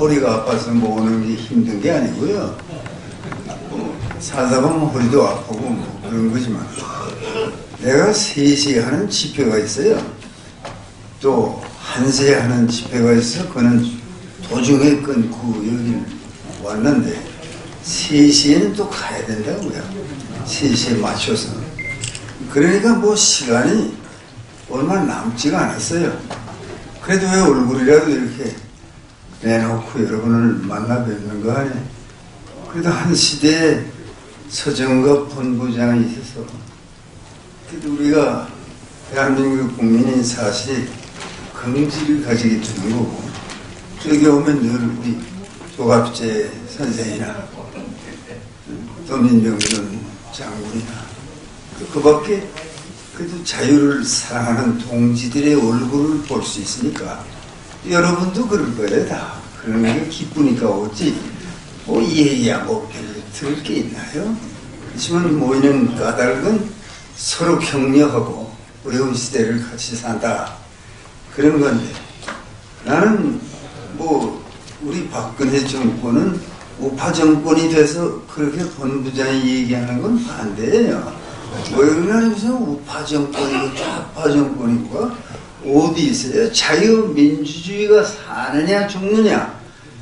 허리가 아파서 모으는 게 힘든 게 아니고요. 살다 보면 허리도 아프고 뭐 그런 거지만 내가 3시에 하는 집회가 있어요. 또 1시에 하는 집회가 있어. 그는 도중에 끊고 여기 왔는데 3시에는 또 가야 된다고요. 3시에 맞춰서. 그러니까 뭐 시간이 얼마 남지가 않았어요. 그래도 왜 얼굴이라도 이렇게 내놓고 여러분을 만나 뵙는 거 아니에요. 그래도 한 시대에 서정갑 본부장이 있어서 그래도 우리가 대한민국 국민이 사실 긍지를 가지게 되는 거고, 저기 오면 늘 우리 조갑재 선생이나 또 민병준 장군이나 그 밖에 그래도 자유를 사랑하는 동지들의 얼굴을 볼 수 있으니까 여러분도 그럴 거예요. 다 그런 게 기쁘니까 오지 뭐 얘기야 뭐 들을 게 있나요? 그렇지만 모이는 까닭은 서로 격려하고 어려운 시대를 같이 산다 그런 건데, 나는 뭐 우리 박근혜 정권은 우파 정권이 돼서 그렇게 본부장이 얘기하는 건 반대예요. 뭐 여기는 무슨 우파 정권이고 좌파 정권이고 어디 있어요? 자유민주주의가 사느냐 죽느냐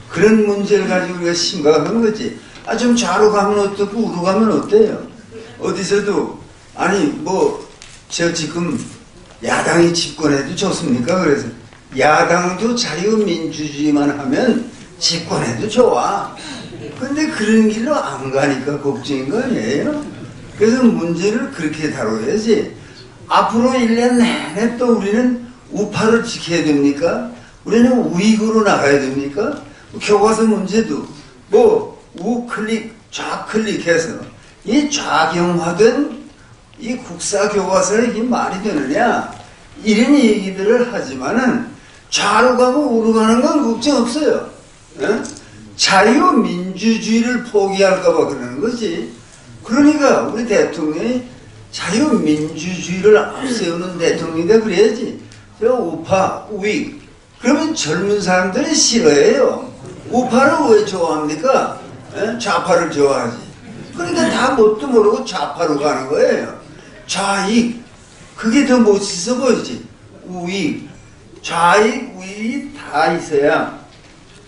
그런 문제를 가지고 우리가 심각한 거지. 아 좀 좌로 가면 어떻고 우로 가면 어때요? 어디서도 아니 뭐 저 지금 야당이 집권해도 좋습니까? 그래서 야당도 자유민주주의만 하면 집권해도 좋아. 근데 그런 길로 안 가니까 걱정인 거 아니에요? 그래서 문제를 그렇게 다뤄야지. 앞으로 1년 내내 또 우리는 우파를 지켜야 됩니까? 우리는 우익으로 나가야 됩니까? 교과서 문제도 뭐 우클릭 좌클릭해서 이 좌경화된 이 국사 교과서에 이게 말이 되느냐 이런 얘기들을 하지만은 좌로 가고 우로 가는 건 걱정 없어요. 에? 자유민주주의를 포기할까봐 그러는 거지. 그러니까 우리 대통령이 자유민주주의를 앞세우는 대통령이다 그래야지. 저 우파, 우익. 그러면 젊은 사람들이 싫어해요. 우파를 왜 좋아합니까? 에? 좌파를 좋아하지. 그러니까 다 뭣도 모르고 좌파로 가는 거예요. 좌익. 그게 더 멋있어 보이지. 우익. 좌익, 우익이 다 있어야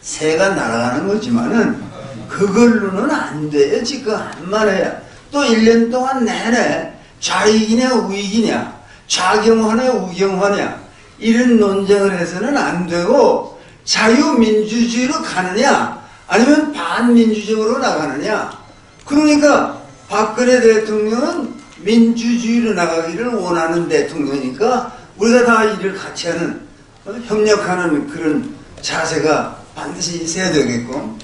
새가 날아가는 거지만은 그걸로는 안 돼요. 지금 한만 해야. 또 1년 동안 내내 좌익이냐 우익이냐 좌경화냐 우경화냐 이런 논쟁을 해서는 안 되고 자유민주주의로 가느냐 아니면 반민주적으로 나가느냐. 그러니까 박근혜 대통령은 민주주의로 나가기를 원하는 대통령이니까 우리가 다 일을 같이 하는 협력하는 그런 자세가 반드시 있어야 되겠고,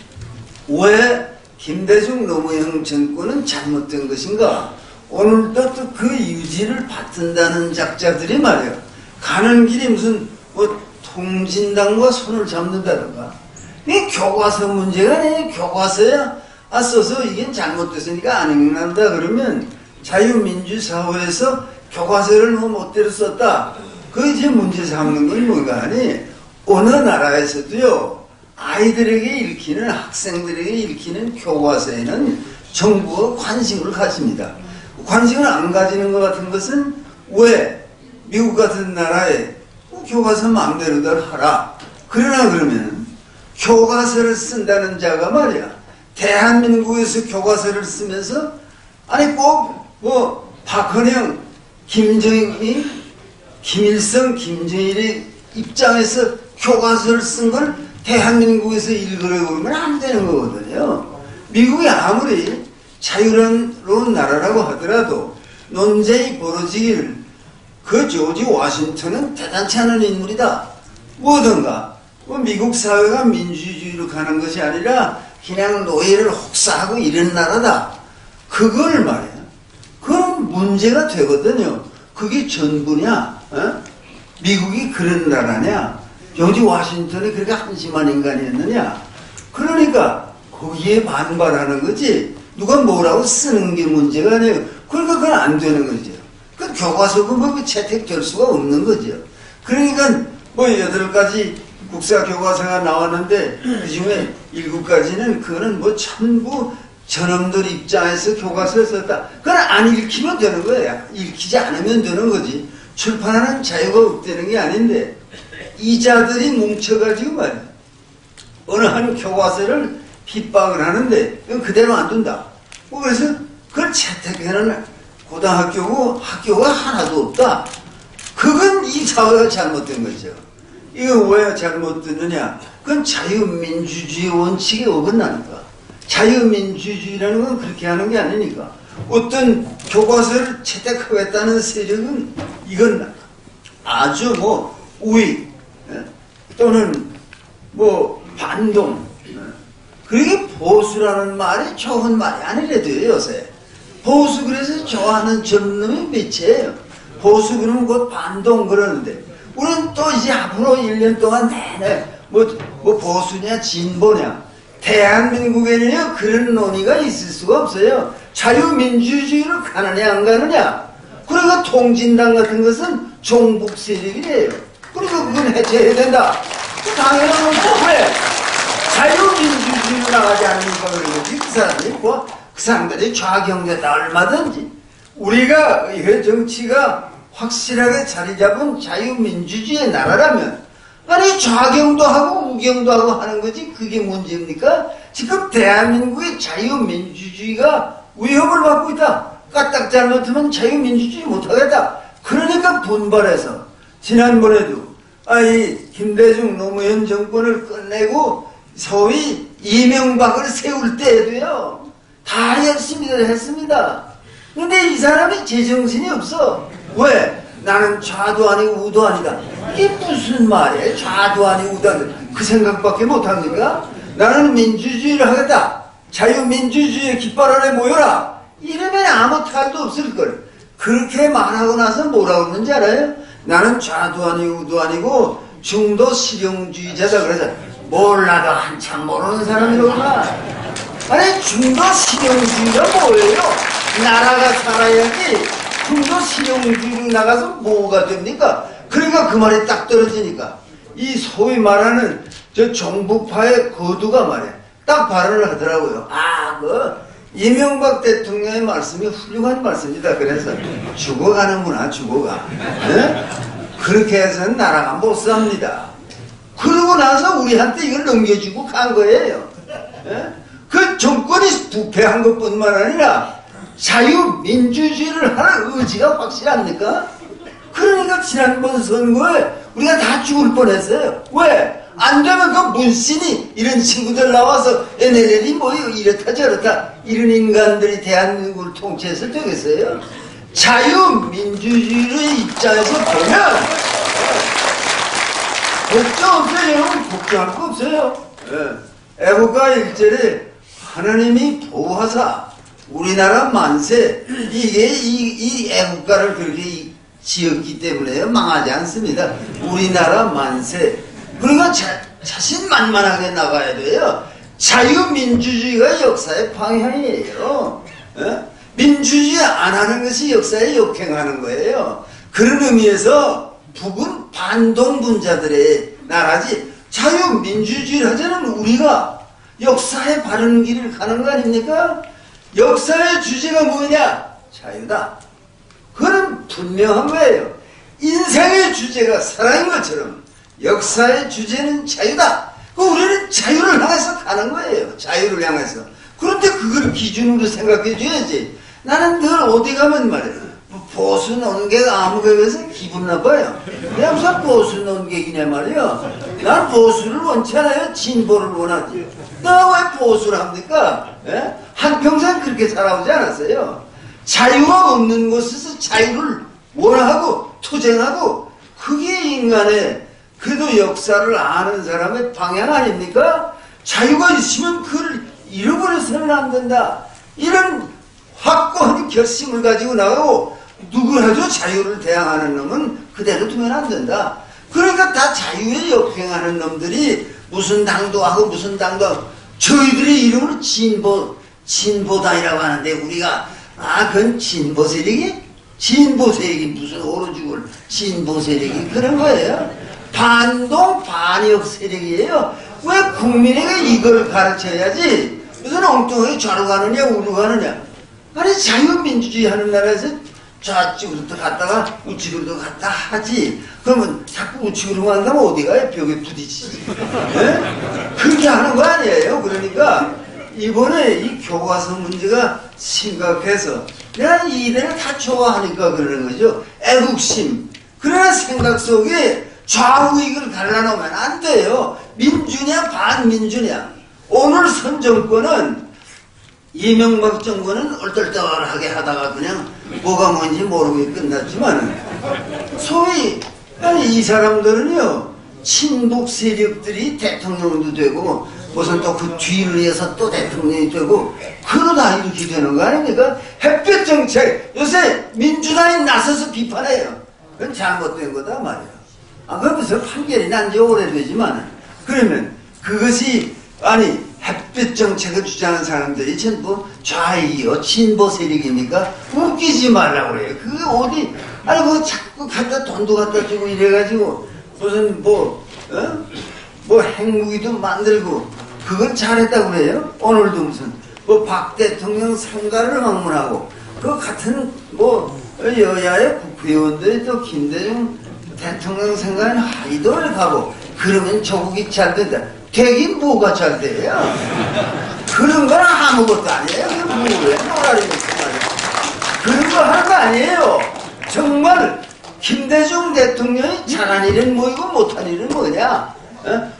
왜 김대중 노무현 정권은 잘못된 것인가? 오늘도 또 그 유지를 받든다는 작자들이 말이야. 가는 길이 무슨 뭐 통진당과 손을 잡는다든가. 이게 교과서 문제가 아니에요. 교과서야 써서 이게 잘못됐으니까 안 읽는다 그러면 자유민주사회에서 교과서를 뭐 멋대로 썼다. 그 이제 문제 삼는 건 뭐가 아니. 어느 나라에서도요. 아이들에게 읽히는 학생들에게 읽히는 교과서에는 정부가 관심을 가집니다. 관심을 안 가지는 것 같은 것은 왜 미국 같은 나라에 교과서 마음대로들 하라. 그러나 그러면 교과서를 쓴다는 자가 말이야. 대한민국에서 교과서를 쓰면서 아니 꼭 뭐 박헌영, 김정일, 김일성, 김정일의 입장에서 교과서를 쓴 걸 대한민국에서 읽으려고 그러면 안 되는 거거든요. 미국이 아무리 자유로운 나라라고 하더라도 논쟁이 벌어지기를 그 조지 워싱턴은 대단치 않은 인물이다. 뭐든가 뭐 미국 사회가 민주주의로 가는 것이 아니라 그냥 노예를 혹사하고 이런 나라다. 그걸 말이야. 그건 문제가 되거든요. 그게 전부냐? 어? 미국이 그런 나라냐? 조지 워싱턴이 그렇게 한심한 인간이었느냐? 그러니까 거기에 반발하는 거지. 누가 뭐라고 쓰는 게 문제가 아니에요. 그러니까 그건 안 되는 거죠. 그 교과서가 뭐 채택될 수가 없는 거죠. 그러니까 뭐 8가지 국사 교과서가 나왔는데 그 중에 7가지는 그거는 뭐 전부 저놈들 입장에서 교과서를 썼다. 그건 안 읽히면 되는 거예요. 읽히지 않으면 되는 거지. 출판하는 자유가 없다는 게 아닌데 이자들이 뭉쳐가지고 말이야. 어느 한 교과서를 핍박을 하는데 그건 그대로 안 둔다. 그래서 그걸 채택하는 고등학교고 학교가 하나도 없다. 그건 이 사회가 잘못된 거죠. 이거 왜 잘못됐느냐? 그건 자유민주주의 원칙에 어긋나니까. 자유민주주의라는 건 그렇게 하는 게 아니니까. 어떤 교과서를 채택하겠다는 세력은 이건 아주 뭐 우익 또는 뭐 반동, 그게 보수라는 말이 좋은 말이 아니래도요. 요새 보수 그래서 좋아하는 젊은 놈이 몇이에요. 보수 그러면 곧 반동 그러는데 우리는 또 이제 앞으로 1년 동안 내내 뭐 보수냐 진보냐, 대한민국에는요 그런 논의가 있을 수가 없어요. 자유민주주의로 가느냐 안 가느냐. 그러니까 통진당 같은 것은 종북 세력이래요. 그러니까 그건 해체해야 된다. 당연한 거고. 왜? 자유민주주의로 나가지 않으니까 그런 거지. 그 사람이 뭐 그 사람들이 좌경되다 얼마든지. 우리가 이 정치가 확실하게 자리 잡은 자유민주주의의 나라라면 아니 좌경도 하고 우경도 하고 하는 거지 그게 문제입니까? 지금 대한민국의 자유민주주의가 위협을 받고 있다. 까딱 잘못하면 자유민주주의 못하겠다. 그러니까 분발해서 지난번에도 이 김대중 노무현 정권을 끝내고 소위 이명박을 세울 때에도요 다 열심히들 했습니다. 근데 이 사람이 제정신이 없어. 왜? 나는 좌도 아니고 우도 아니다. 이게 무슨 말이야? 좌도 아니고 우도 아니다. 그 생각밖에 못합니까? 나는 민주주의를 하겠다. 자유민주주의의 깃발 아래 모여라. 이러면 아무 탈도 없을걸. 그렇게 말하고 나서 뭐라고 그러는지 알아요? 나는 좌도 아니고 우도 아니고 중도 실용주의자다. 그래서 몰라도 한참 모르는 사람이로구나. 아니 중도 실용주의가 뭐예요? 나라가 살아야지 중도 실용주의로 나가서 뭐가 됩니까? 그러니까 그 말이 딱 떨어지니까 이 소위 말하는 저 정부파의 거두가 말이야 딱 발언을 하더라고요. 이명박 대통령의 말씀이 훌륭한 말씀이다. 그래서 죽어가는구나. 죽어가. 네? 그렇게 해서는 나라가 못 삽니다. 그러고 나서 우리한테 이걸 넘겨주고 간 거예요. 네? 그 정권이 부패한 것뿐만 아니라 자유민주주의를 하는 의지가 확실합니까? 그러니까 지난번 선거에 우리가 다 죽을 뻔했어요. 왜? 안 되면 그 문신이 이런 친구들 나와서 NLL이 뭐 이렇다 저렇다 이런 인간들이 대한민국을 통치해서 되겠어요? 자유민주주의의 입장에서 보면 걱정 없어요. 여러분 걱정할 거 없어요. 애국가 1절에 하나님이 보호하사 우리나라 만세 이게 이 애국가를 그렇게 지었기 때문에 망하지 않습니다. 우리나라 만세. 그러니까 자신만만하게 나가야 돼요. 자유민주주의가 역사의 방향이에요. 민주주의 안 하는 것이 역사에 역행하는 거예요. 그런 의미에서 북은 반동분자들의 나라지 자유민주주의를 하자는 우리가 역사의 바른 길을 가는 거 아닙니까? 역사의 주제가 뭐냐? 자유다. 그건 분명한 거예요. 인생의 주제가 사랑인 것처럼 역사의 주제는 자유다. 우리는 자유를 향해서 가는 거예요. 자유를 향해서. 그런데 그걸 기준으로 생각해 줘야지. 나는 늘 어디 가면 말이야. 보수 논객 아무개에서 기분 나빠요. 내가 무슨 보수 논객이냐 말이야. 난 보수를 원치 않아요. 진보를 원하지. 내가 왜 보수를 합니까? 한평생 그렇게 살아오지 않았어요. 자유가 없는 곳에서 자유를 원하고 투쟁하고 그게 인간의 그래도 역사를 아는 사람의 방향 아닙니까? 자유가 있으면 그걸 잃어버려서는 안 된다. 이런 확고한 결심을 가지고 나가고 누구라도 자유를 대항하는 놈은 그대로 두면 안 된다. 그러니까 다 자유에 역행하는 놈들이 무슨 당도 하고 무슨 당도 하고 저희들의 이름으로 진보당이라고 하는데 우리가 그건 진보 세력이? 진보 세력이 무슨 오로 죽을 진보 세력이 그런 거예요. 반동 반역 세력이에요. 왜 국민에게 이걸 가르쳐야지? 무슨 엉뚱하게 좌로 가느냐 우로 가느냐. 아니 자유민주주의 하는 나라에서 좌측으로도 갔다가 우측으로도 갔다 하지. 그러면 자꾸 우측으로 간다면 어디 가요? 벽에 부딪히지. 네? 그렇게 하는 거 아니에요. 그러니까 이번에 이 교과서 문제가 심각해서 내가 이 일을 다 좋아하니까 그러는 거죠. 애국심. 그러나 생각 속에 좌우익을 갈라놓으면 안 돼요. 민주냐 반민주냐. 오늘 선 정권은 이명박 정권은 얼떨떨하게 하다가 그냥 뭐가 뭔지 모르게 끝났지만 소위 아니 이 사람들은요 친북 세력들이 대통령도 되고 무슨 또 그 뒤를 위해서 또 대통령이 되고 그러다 이렇게 되는 거 아닙니까? 햇볕 정책 요새 민주당이 나서서 비판해요. 그건 잘못된 거다 말이에요. 아 그러면서 판결이 난 지 오래되지만 그러면 그것이 아니 햇빛 정책을 주장하는 사람들이 전부 좌익이요 진보 세력입니까? 웃기지 말라고 그래요. 그게 어디 아니 뭐 자꾸 갖다 돈도 갖다 주고 이래가지고 무슨 뭐 핵무기도 만들고 그건 잘했다고 그래요. 오늘도 무슨 뭐 박 대통령 상가를 방문하고 그 같은 뭐 여야의 국회의원들이 또 김대중 대통령 상가는 하이도를 가고 그러면 조국이 잘 된다. 되긴 뭐가 잘 돼요? 그런 건 아무것도 아니에요. 그게 뭐예요? 그런 거 하는 거 아니에요. 정말 김대중 대통령이 잘한 일은 뭐이고 못한 일은 뭐냐?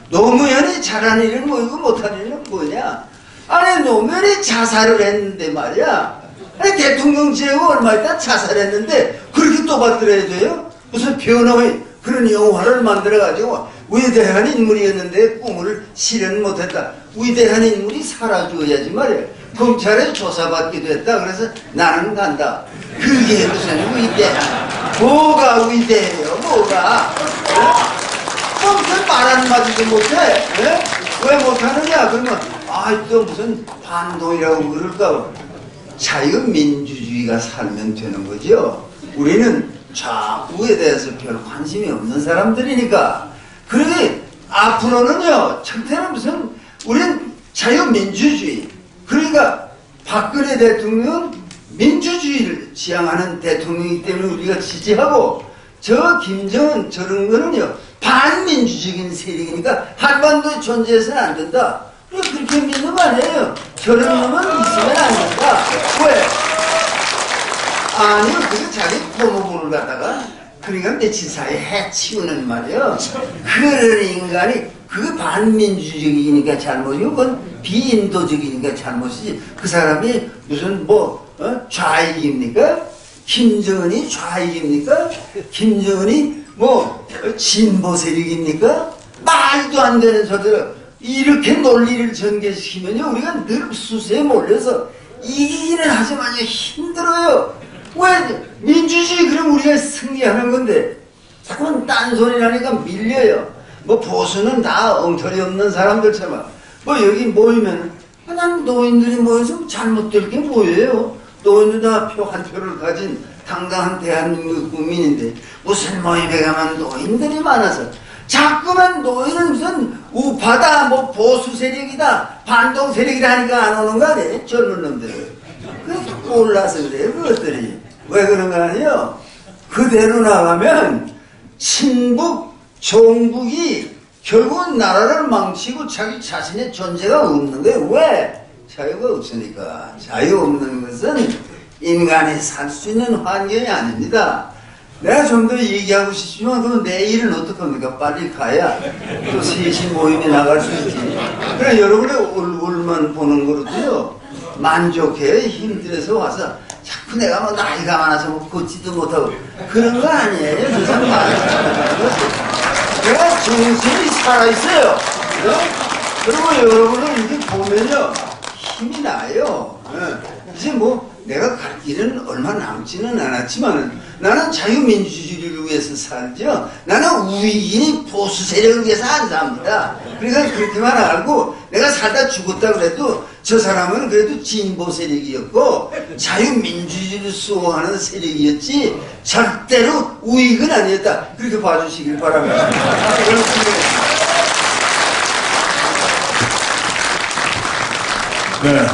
노무현이 잘한 일은 뭐이고 못한 일은 뭐냐? 아니 노무현이 자살을 했는데 말이야. 아니 대통령 제후 얼마 있다 자살했는데 그렇게 또 받들어야 돼요? 무슨 변호의 그런 영화를 만들어가지고 위대한 인물이었는데 꿈을 실현 못했다. 위대한 인물이 사라져야지 말이야. 검찰에 조사받기도 했다. 그래서 나는 간다. 그게 무슨 위대한 뭐가 위대해요? 뭐가? 무슨 말 한마디도 못해? 네? 왜 못하느냐? 그러면 또 무슨 반동이라고 그럴까? 자유민주주의가 살면 되는 거죠. 우리는 좌우에 대해서 별 관심이 없는 사람들이니까. 그러니 앞으로는요 첫째는 무슨 우리는 자유민주주의 그러니까 박근혜 대통령 민주주의를 지향하는 대통령이기 때문에 우리가 지지하고 저 김정은 저런 거는요 반민주적인 세력이니까 한반도에 존재해서는 안 된다. 그렇게 믿는 거 아니에요. 저런 놈은 있으면 안 된다. 왜? 아니요 그게 자기 포모부를 갖다가 그러니까 며칠 사이에 해치우는 말이에요. 그런 인간이 그 반민주적이니까 잘못이고 그건 비인도적이니까 잘못이지. 그 사람이 무슨 좌익입니까? 김정은이 좌익입니까? 김정은이 진보 세력입니까? 말도 안 되는 소리를 이렇게 논리를 전개시키면요 우리가 늘 수세에 몰려서 이기기는 하지만 힘들어요. 왜 민주주의 그럼 우리가 승리하는 건데 자꾸만 딴소리 나니까 밀려요. 보수는 다 엉터리 없는 사람들처럼 여기 모이면 난 노인들이 모여서 잘못될 게 뭐예요? 노인들 다 표 한 표를 가진 당당한 대한민국 국민인데 무슨 모임에 가면 노인들이 많아서 자꾸만 노인은 무슨 우파다 보수 세력이다 반동 세력이다 하니까 안 오는 거 아니에요? 젊은 놈들은 그래서 몰라서 그래요 그것들이. 왜 그런 거 아니에요? 그대로 나가면 친북, 종북이 결국은 나라를 망치고 자기 자신의 존재가 없는 거예요. 왜? 자유가 없으니까. 자유 없는 것은 인간이 살 수 있는 환경이 아닙니다. 내가 좀 더 얘기하고 싶지만 그럼 내일은 어떡합니까? 빨리 가야 또 셋이 모임에 나갈 수 있지. 그래 여러분의 얼굴만 보는 거로도요 만족해요. 힘들어서 와서 자꾸 내가 나이가 많아서 걷지도 못하고 그런 거 아니에요. 그 사람 내가 정신이 살아있어요. 네? 그리고 여러분을 이렇게 보면요 힘이 나요. 이제 내가 갈 길은 얼마 남지는 않았지만 나는 자유민주주의를 위해서 살죠. 나는 우익이니 보수 세력을 위해서 안 삽니다. 그러니까 그렇게만 알고 내가 살다 죽었다 그래도 저 사람은 그래도 진보 세력이었고 자유민주주의를 수호하는 세력이었지 절대로 우익은 아니었다. 그렇게 봐주시길 바랍니다. 네.